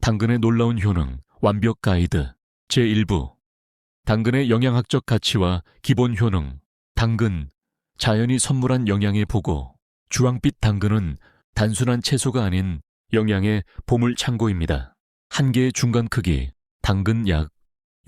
당근의 놀라운 효능, 완벽 가이드 제1부 당근의 영양학적 가치와 기본 효능 당근, 자연이 선물한 영양의 보고 주황빛 당근은 단순한 채소가 아닌 영양의 보물 창고입니다. 한 개의 중간 크기 당근 약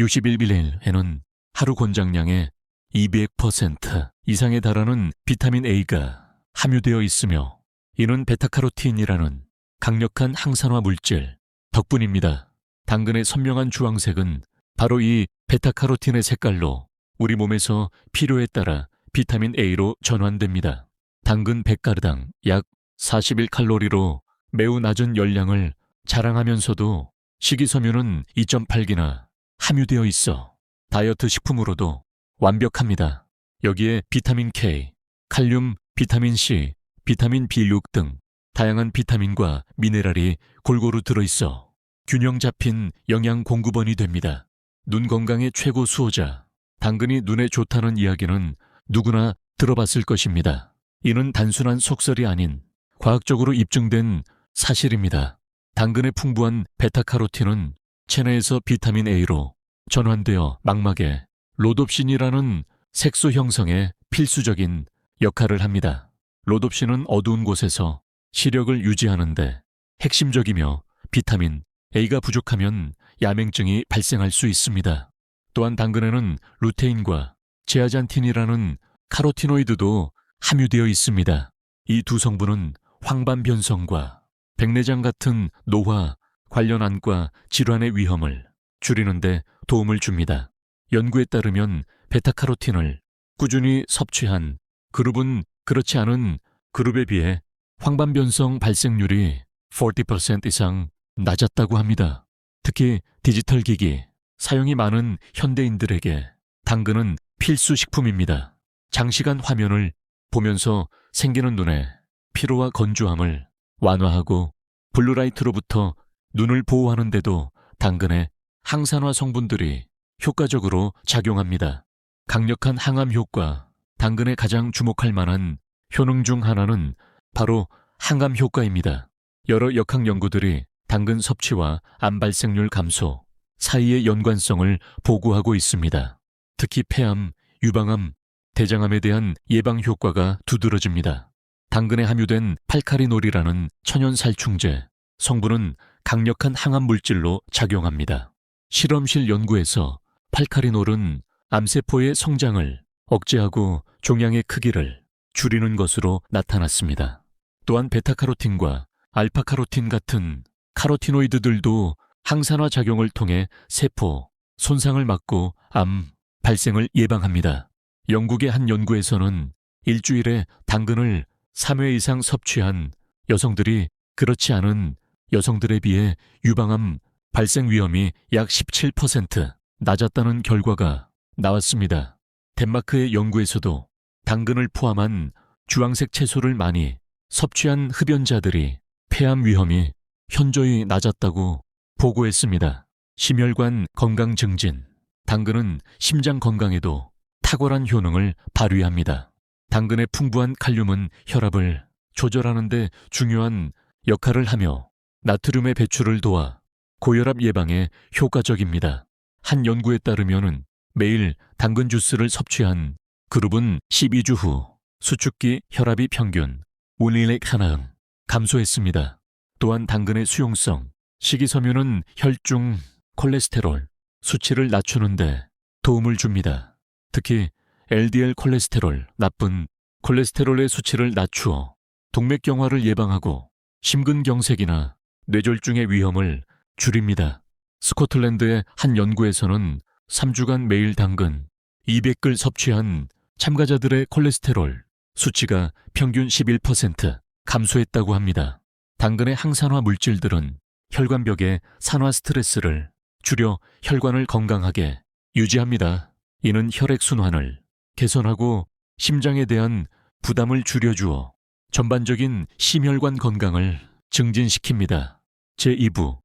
61ml에는 하루 권장량의 200% 이상에 달하는 비타민 A가 함유되어 있으며 이는 베타카로틴이라는 강력한 항산화 물질 덕분입니다. 당근의 선명한 주황색은 바로 이 베타카로틴의 색깔로 우리 몸에서 필요에 따라 비타민 A로 전환됩니다. 당근 100가르당 약 41칼로리로 매우 낮은 열량을 자랑하면서도 식이섬유는 2.8기나 함유되어 있어 다이어트 식품으로도 완벽합니다. 여기에 비타민 K, 칼륨, 비타민 C, 비타민 B6 등 다양한 비타민과 미네랄이 골고루 들어있어 균형 잡힌 영양 공급원이 됩니다. 눈 건강의 최고 수호자, 당근이 눈에 좋다는 이야기는 누구나 들어봤을 것입니다. 이는 단순한 속설이 아닌 과학적으로 입증된 사실입니다. 당근의 풍부한 베타카로틴은 체내에서 비타민 A로 전환되어 망막에 로놉신이라는 색소 형성에 필수적인 역할을 합니다. 로놉신은 어두운 곳에서 시력을 유지하는 데 핵심적이며 비타민 A가 부족하면 야맹증이 발생할 수 있습니다. 또한 당근에는 루테인과 제아잔틴이라는 카로티노이드도 함유되어 있습니다. 이 두 성분은 황반 변성과 백내장 같은 노화 관련 안과 질환의 위험을 줄이는 데 도움을 줍니다. 연구에 따르면 베타카로틴을 꾸준히 섭취한 그룹은 그렇지 않은 그룹에 비해 황반 변성 발생률이 40% 이상 낮았다고 합니다. 특히 디지털 기기 사용이 많은 현대인들에게 당근은 필수 식품입니다. 장시간 화면을 보면서 생기는 눈의 피로와 건조함을 완화하고 블루라이트로부터 눈을 보호하는 데도 당근의 항산화 성분들이 효과적으로 작용합니다. 강력한 항암 효과, 당근에 가장 주목할 만한 효능 중 하나는 바로 항암 효과입니다. 여러 역학 연구들이 당근 섭취와 암 발생률 감소 사이의 연관성을 보고하고 있습니다. 특히 폐암, 유방암, 대장암에 대한 예방 효과가 두드러집니다. 당근에 함유된 팔카리놀이라는 천연 살충제 성분은 강력한 항암 물질로 작용합니다. 실험실 연구에서 팔카리놀은 암세포의 성장을 억제하고 종양의 크기를 줄이는 것으로 나타났습니다. 또한 베타카로틴과 알파카로틴 같은 카로티노이드들도 항산화 작용을 통해 세포 손상을 막고 암 발생을 예방합니다. 영국의 한 연구에서는 일주일에 당근을 3회 이상 섭취한 여성들이 그렇지 않은 여성들에 비해 유방암 발생 위험이 약 17% 낮았다는 결과가 나왔습니다. 덴마크의 연구에서도 당근을 포함한 주황색 채소를 많이 섭취한 흡연자들이 폐암 위험이 현저히 낮았다고 보고했습니다. 심혈관 건강 증진, 당근은 심장 건강에도 탁월한 효능을 발휘합니다. 당근의 풍부한 칼륨은 혈압을 조절하는 데 중요한 역할을 하며 나트륨의 배출을 도와 고혈압 예방에 효과적입니다. 한 연구에 따르면 매일 당근 주스를 섭취한 그룹은 12주 후 수축기 혈압이 평균 5mg 하나응 감소했습니다. 또한 당근의 수용성, 식이섬유는 혈중 콜레스테롤 수치를 낮추는 데 도움을 줍니다. 특히 LDL 콜레스테롤, 나쁜 콜레스테롤의 수치를 낮추어 동맥경화를 예방하고 심근경색이나 뇌졸중의 위험을 줄입니다. 스코틀랜드의 한 연구에서는 3주간 매일 당근 200글 섭취한 참가자들의 콜레스테롤 수치가 평균 11% 감소했다고 합니다. 당근의 항산화 물질들은 혈관벽의 산화 스트레스를 줄여 혈관을 건강하게 유지합니다. 이는 혈액순환을 개선하고 심장에 대한 부담을 줄여주어 전반적인 심혈관 건강을 증진시킵니다. 제2부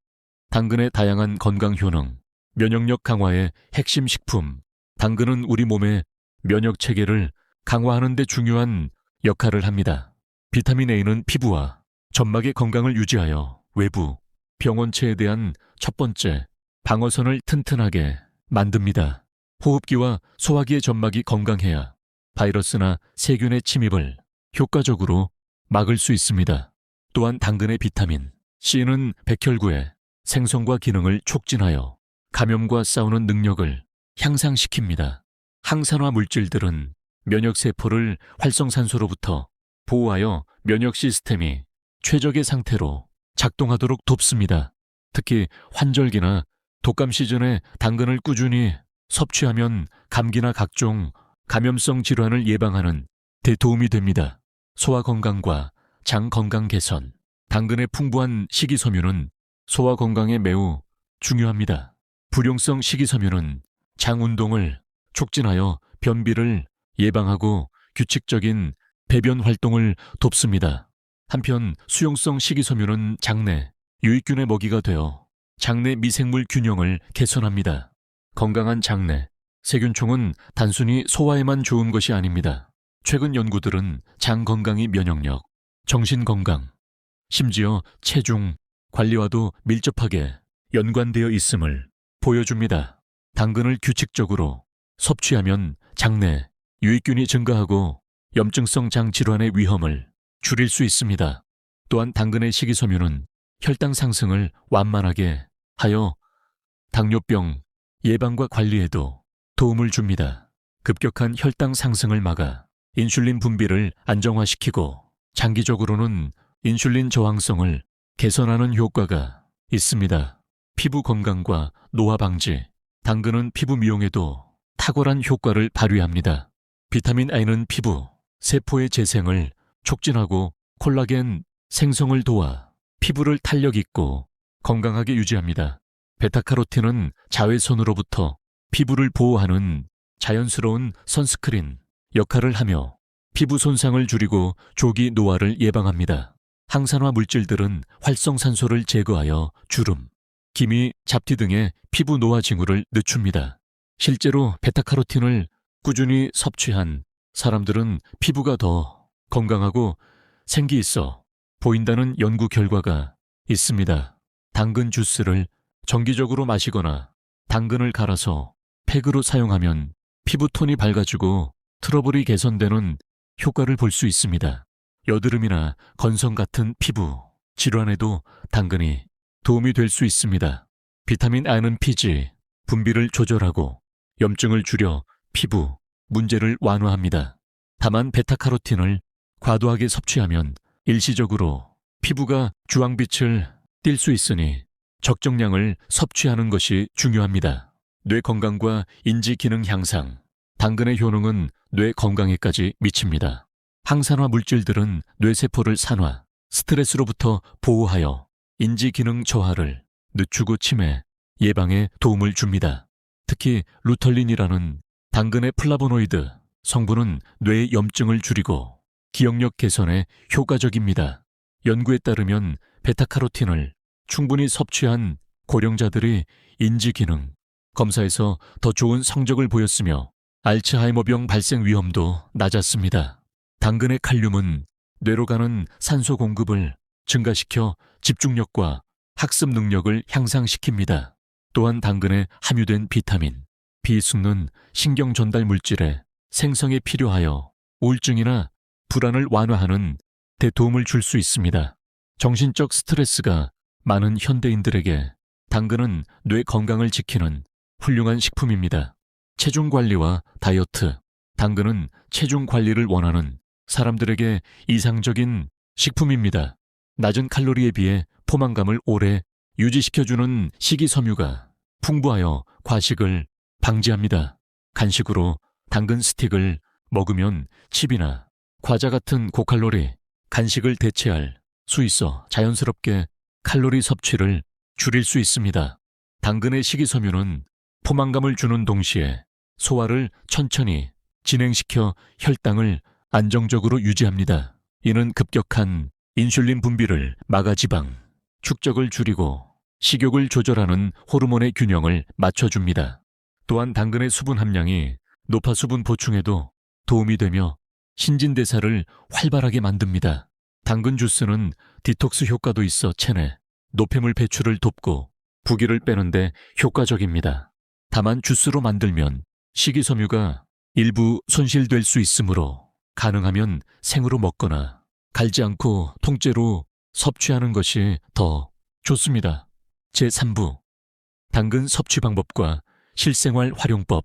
당근의 다양한 건강 효능, 면역력 강화의 핵심 식품. 당근은 우리 몸의 면역 체계를 강화하는 데 중요한 역할을 합니다. 비타민 A는 피부와 점막의 건강을 유지하여 외부 병원체에 대한 첫 번째 방어선을 튼튼하게 만듭니다. 호흡기와 소화기의 점막이 건강해야 바이러스나 세균의 침입을 효과적으로 막을 수 있습니다. 또한 당근의 비타민 C는 백혈구의 생성과 기능을 촉진하여 감염과 싸우는 능력을 향상시킵니다. 항산화 물질들은 면역세포를 활성산소로부터 보호하여 면역 시스템이 최적의 상태로 작동하도록 돕습니다. 특히 환절기나 독감 시즌에 당근을 꾸준히 섭취하면 감기나 각종 감염성 질환을 예방하는 데 도움이 됩니다. 소화 건강과 장 건강 개선. 당근의 풍부한 식이섬유는 소화 건강에 매우 중요합니다. 불용성 식이섬유는 장 운동을 촉진하여 변비를 예방하고 규칙적인 배변 활동을 돕습니다. 한편 수용성 식이섬유는 장내 유익균의 먹이가 되어 장내 미생물 균형을 개선합니다. 건강한 장내 세균총은 단순히 소화에만 좋은 것이 아닙니다. 최근 연구들은 장 건강이 면역력, 정신 건강, 심지어 체중 관리와도 밀접하게 연관되어 있음을 보여줍니다. 당근을 규칙적으로 섭취하면 장내 유익균이 증가하고 염증성 장 질환의 위험을 줄일 수 있습니다. 또한 당근의 식이섬유는 혈당 상승을 완만하게 하여 당뇨병 예방과 관리에도 도움을 줍니다. 급격한 혈당 상승을 막아 인슐린 분비를 안정화시키고 장기적으로는 인슐린 저항성을 개선하는 효과가 있습니다. 피부 건강과 노화 방지. 당근은 피부 미용에도 탁월한 효과를 발휘합니다. 비타민 A는 피부, 세포의 재생을 촉진하고 콜라겐 생성을 도와 피부를 탄력 있고 건강하게 유지합니다. 베타카로틴은 자외선으로부터 피부를 보호하는 자연스러운 선스크린 역할을 하며 피부 손상을 줄이고 조기 노화를 예방합니다. 항산화 물질들은 활성산소를 제거하여 주름, 기미, 잡티 등의 피부 노화 징후를 늦춥니다. 실제로 베타카로틴을 꾸준히 섭취한 사람들은 피부가 더 건강하고 생기 있어 보인다는 연구 결과가 있습니다. 당근 주스를 정기적으로 마시거나 당근을 갈아서 팩으로 사용하면 피부 톤이 밝아지고 트러블이 개선되는 효과를 볼 수 있습니다. 여드름이나 건성 같은 피부 질환에도 당근이 도움이 될 수 있습니다. 비타민 A는 피지, 분비를 조절하고 염증을 줄여 피부 문제를 완화합니다. 다만 베타카로틴을 과도하게 섭취하면 일시적으로 피부가 주황빛을 띌 수 있으니 적정량을 섭취하는 것이 중요합니다. 뇌 건강과 인지 기능 향상. 당근의 효능은 뇌 건강에까지 미칩니다. 항산화 물질들은 뇌세포를 산화, 스트레스로부터 보호하여 인지 기능 저하를 늦추고 치매, 예방에 도움을 줍니다. 특히 루털린이라는 당근의 플라보노이드 성분은 뇌의 염증을 줄이고 기억력 개선에 효과적입니다. 연구에 따르면 베타카로틴을 충분히 섭취한 고령자들이 인지 기능 검사에서 더 좋은 성적을 보였으며 알츠하이머병 발생 위험도 낮았습니다. 당근의 칼륨은 뇌로 가는 산소 공급을 증가시켜 집중력과 학습 능력을 향상시킵니다. 또한 당근에 함유된 비타민 B숙는 신경 전달 물질의 생성에 필요하여 우울증이나 불안을 완화하는 데 도움을 줄 수 있습니다. 정신적 스트레스가 많은 현대인들에게 당근은 뇌 건강을 지키는 훌륭한 식품입니다. 체중 관리와 다이어트. 당근은 체중 관리를 원하는 사람들에게 이상적인 식품입니다. 낮은 칼로리에 비해 포만감을 오래 유지시켜주는 식이섬유가 풍부하여 과식을 방지합니다. 간식으로 당근 스틱을 먹으면 칩이나 과자 같은 고칼로리 간식을 대체할 수 있어 자연스럽게 칼로리 섭취를 줄일 수 있습니다. 당근의 식이섬유는 포만감을 주는 동시에 소화를 천천히 진행시켜 혈당을 안정적으로 유지합니다. 이는 급격한 인슐린 분비를 막아 지방 축적을 줄이고 식욕을 조절하는 호르몬의 균형을 맞춰줍니다. 또한 당근의 수분 함량이 높아 수분 보충에도 도움이 되며 신진대사를 활발하게 만듭니다. 당근 주스는 디톡스 효과도 있어 체내 노폐물 배출을 돕고 부기를 빼는데 효과적입니다. 다만 주스로 만들면 식이섬유가 일부 손실될 수 있으므로 가능하면 생으로 먹거나 갈지 않고 통째로 섭취하는 것이 더 좋습니다. 제3부 당근 섭취 방법과 실생활 활용법,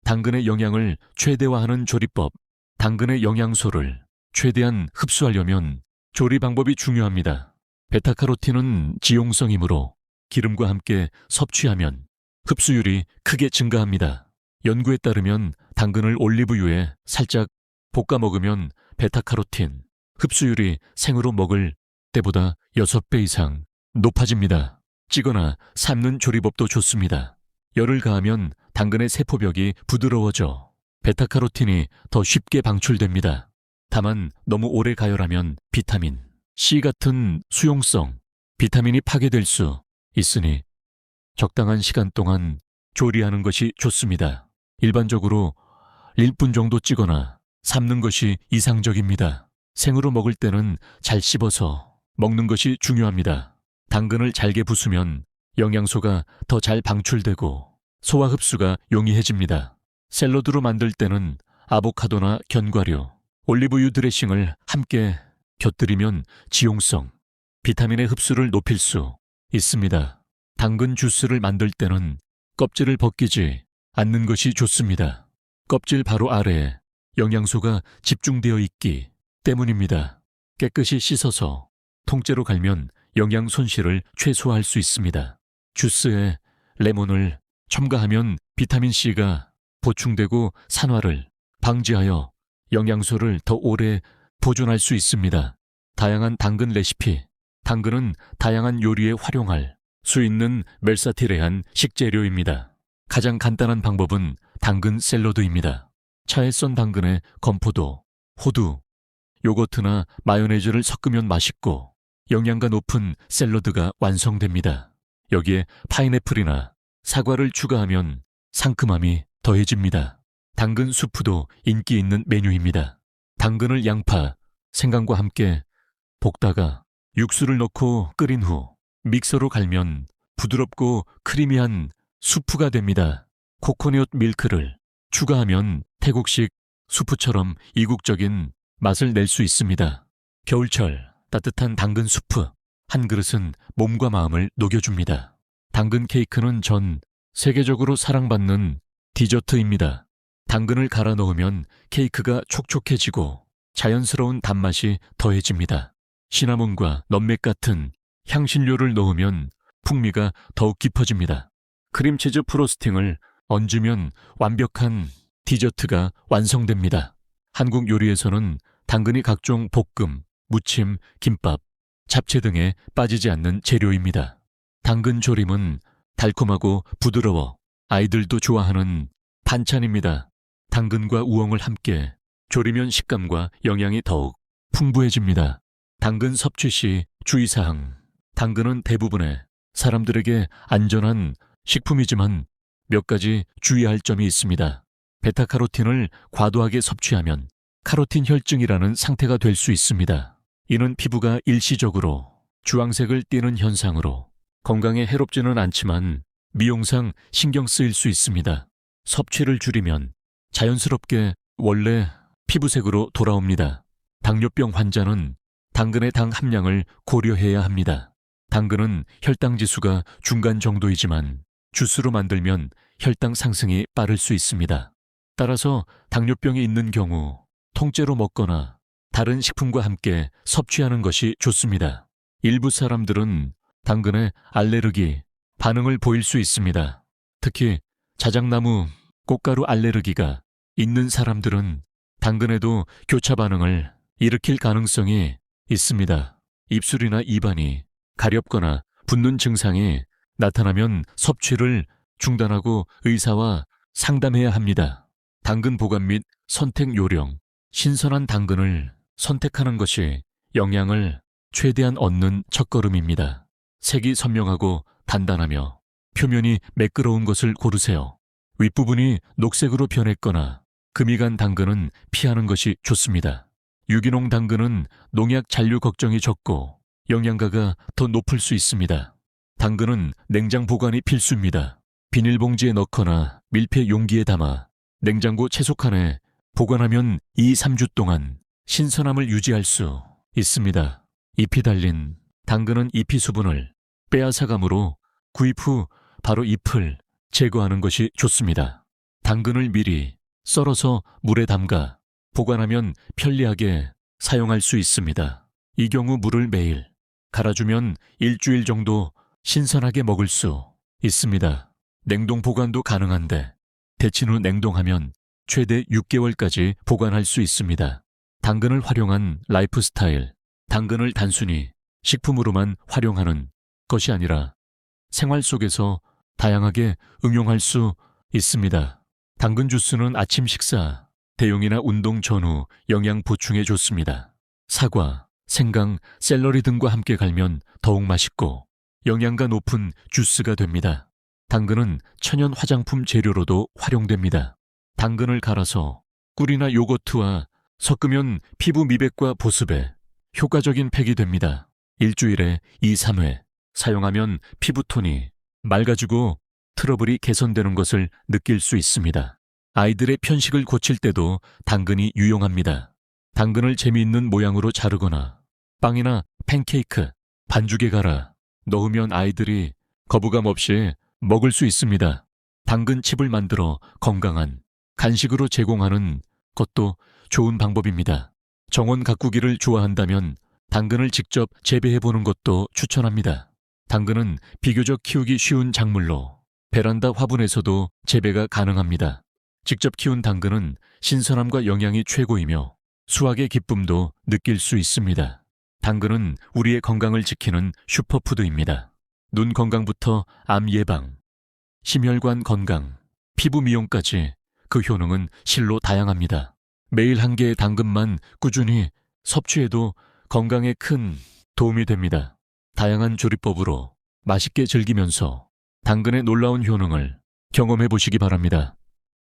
당근의 영양을 최대화하는 조리법, 당근의 영양소를 최대한 흡수하려면 조리 방법이 중요합니다. 베타카로틴은 지용성이므로 기름과 함께 섭취하면 흡수율이 크게 증가합니다. 연구에 따르면 당근을 올리브유에 살짝 볶아 먹으면 베타카로틴 흡수율이 생으로 먹을 때보다 6배 이상 높아집니다. 찌거나 삶는 조리법도 좋습니다. 열을 가하면 당근의 세포벽이 부드러워져 베타카로틴이 더 쉽게 방출됩니다. 다만 너무 오래 가열하면 비타민 C 같은 수용성 비타민이 파괴될 수 있으니 적당한 시간 동안 조리하는 것이 좋습니다. 일반적으로 1분 정도 찌거나 삶는 것이 이상적입니다. 생으로 먹을 때는 잘 씹어서 먹는 것이 중요합니다. 당근을 잘게 부수면 영양소가 더 잘 방출되고 소화 흡수가 용이해집니다. 샐러드로 만들 때는 아보카도나 견과류, 올리브유 드레싱을 함께 곁들이면 지용성, 비타민의 흡수를 높일 수 있습니다. 당근 주스를 만들 때는 껍질을 벗기지 않는 것이 좋습니다. 껍질 바로 아래에 영양소가 집중되어 있기 때문입니다. 깨끗이 씻어서 통째로 갈면 영양 손실을 최소화할 수 있습니다. 주스에 레몬을 첨가하면 비타민C가 보충되고 산화를 방지하여 영양소를 더 오래 보존할 수 있습니다. 다양한 당근 레시피. 당근은 다양한 요리에 활용할 수 있는 멜사티레한 식재료입니다. 가장 간단한 방법은 당근 샐러드입니다. 차에 썬 당근에 건포도, 호두, 요거트나 마요네즈를 섞으면 맛있고 영양가 높은 샐러드가 완성됩니다. 여기에 파인애플이나 사과를 추가하면 상큼함이 더해집니다. 당근 수프도 인기 있는 메뉴입니다. 당근을 양파, 생강과 함께 볶다가 육수를 넣고 끓인 후 믹서로 갈면 부드럽고 크리미한 수프가 됩니다. 코코넛 밀크를 추가하면 태국식 수프처럼 이국적인 맛을 낼 수 있습니다. 겨울철 따뜻한 당근 수프 한 그릇은 몸과 마음을 녹여줍니다. 당근 케이크는 전 세계적으로 사랑받는 디저트입니다. 당근을 갈아 넣으면 케이크가 촉촉해지고 자연스러운 단맛이 더해집니다. 시나몬과 넘맥 같은 향신료를 넣으면 풍미가 더욱 깊어집니다. 크림치즈 프로스팅을 얹으면 완벽한 디저트가 완성됩니다. 한국 요리에서는 당근이 각종 볶음, 무침, 김밥, 잡채 등에 빠지지 않는 재료입니다. 당근 조림은 달콤하고 부드러워 아이들도 좋아하는 반찬입니다. 당근과 우엉을 함께 조리면 식감과 영양이 더욱 풍부해집니다. 당근 섭취 시 주의사항. 당근은 대부분의 사람들에게 안전한 식품이지만 몇 가지 주의할 점이 있습니다. 베타카로틴을 과도하게 섭취하면 카로틴 혈증이라는 상태가 될 수 있습니다. 이는 피부가 일시적으로 주황색을 띠는 현상으로 건강에 해롭지는 않지만 미용상 신경 쓰일 수 있습니다. 섭취를 줄이면 자연스럽게 원래 피부색으로 돌아옵니다. 당뇨병 환자는 당근의 당 함량을 고려해야 합니다. 당근은 혈당 지수가 중간 정도이지만 주스로 만들면 혈당 상승이 빠를 수 있습니다. 따라서 당뇨병이 있는 경우 통째로 먹거나 다른 식품과 함께 섭취하는 것이 좋습니다. 일부 사람들은 당근에 알레르기 반응을 보일 수 있습니다. 특히 자작나무, 꽃가루 알레르기가 있는 사람들은 당근에도 교차 반응을 일으킬 가능성이 있습니다. 입술이나 입안이 가렵거나 붓는 증상이 나타나면 섭취를 중단하고 의사와 상담해야 합니다. 당근 보관 및 선택 요령. 신선한 당근을 선택하는 것이 영양을 최대한 얻는 첫걸음입니다. 색이 선명하고 단단하며 표면이 매끄러운 것을 고르세요. 윗부분이 녹색으로 변했거나 금이 간 당근은 피하는 것이 좋습니다. 유기농 당근은 농약 잔류 걱정이 적고 영양가가 더 높을 수 있습니다. 당근은 냉장 보관이 필수입니다. 비닐봉지에 넣거나 밀폐 용기에 담아 냉장고 채소칸에 보관하면 2, 3주 동안 신선함을 유지할 수 있습니다. 잎이 달린 당근은 잎이 수분을 빼앗아가므로 구입 후 바로 잎을 제거하는 것이 좋습니다. 당근을 미리 썰어서 물에 담가 보관하면 편리하게 사용할 수 있습니다. 이 경우 물을 매일 갈아주면 일주일 정도 신선하게 먹을 수 있습니다. 냉동 보관도 가능한데 데친 후 냉동하면 최대 6개월까지 보관할 수 있습니다. 당근을 활용한 라이프 스타일. 당근을 단순히 식품으로만 활용하는 것이 아니라 생활 속에서 다양하게 응용할 수 있습니다. 당근 주스는 아침 식사, 대용이나 운동 전후 영양 보충에 좋습니다. 사과, 생강, 샐러리 등과 함께 갈면 더욱 맛있고 영양가 높은 주스가 됩니다. 당근은 천연 화장품 재료로도 활용됩니다. 당근을 갈아서 꿀이나 요거트와 섞으면 피부 미백과 보습에 효과적인 팩이 됩니다. 일주일에 2, 3회 사용하면 피부톤이 맑아지고 트러블이 개선되는 것을 느낄 수 있습니다. 아이들의 편식을 고칠 때도 당근이 유용합니다. 당근을 재미있는 모양으로 자르거나 빵이나 팬케이크, 반죽에 갈아 넣으면 아이들이 거부감 없이 먹을 수 있습니다. 당근칩을 만들어 건강한 간식으로 제공하는 것도 좋은 방법입니다. 정원 가꾸기를 좋아한다면 당근을 직접 재배해보는 것도 추천합니다. 당근은 비교적 키우기 쉬운 작물로 베란다 화분에서도 재배가 가능합니다. 직접 키운 당근은 신선함과 영양이 최고이며 수확의 기쁨도 느낄 수 있습니다. 당근은 우리의 건강을 지키는 슈퍼푸드입니다. 눈 건강부터 암 예방, 심혈관 건강, 피부 미용까지 그 효능은 실로 다양합니다. 매일 한 개의 당근만 꾸준히 섭취해도 건강에 큰 도움이 됩니다. 다양한 조리법으로 맛있게 즐기면서 당근의 놀라운 효능을 경험해 보시기 바랍니다.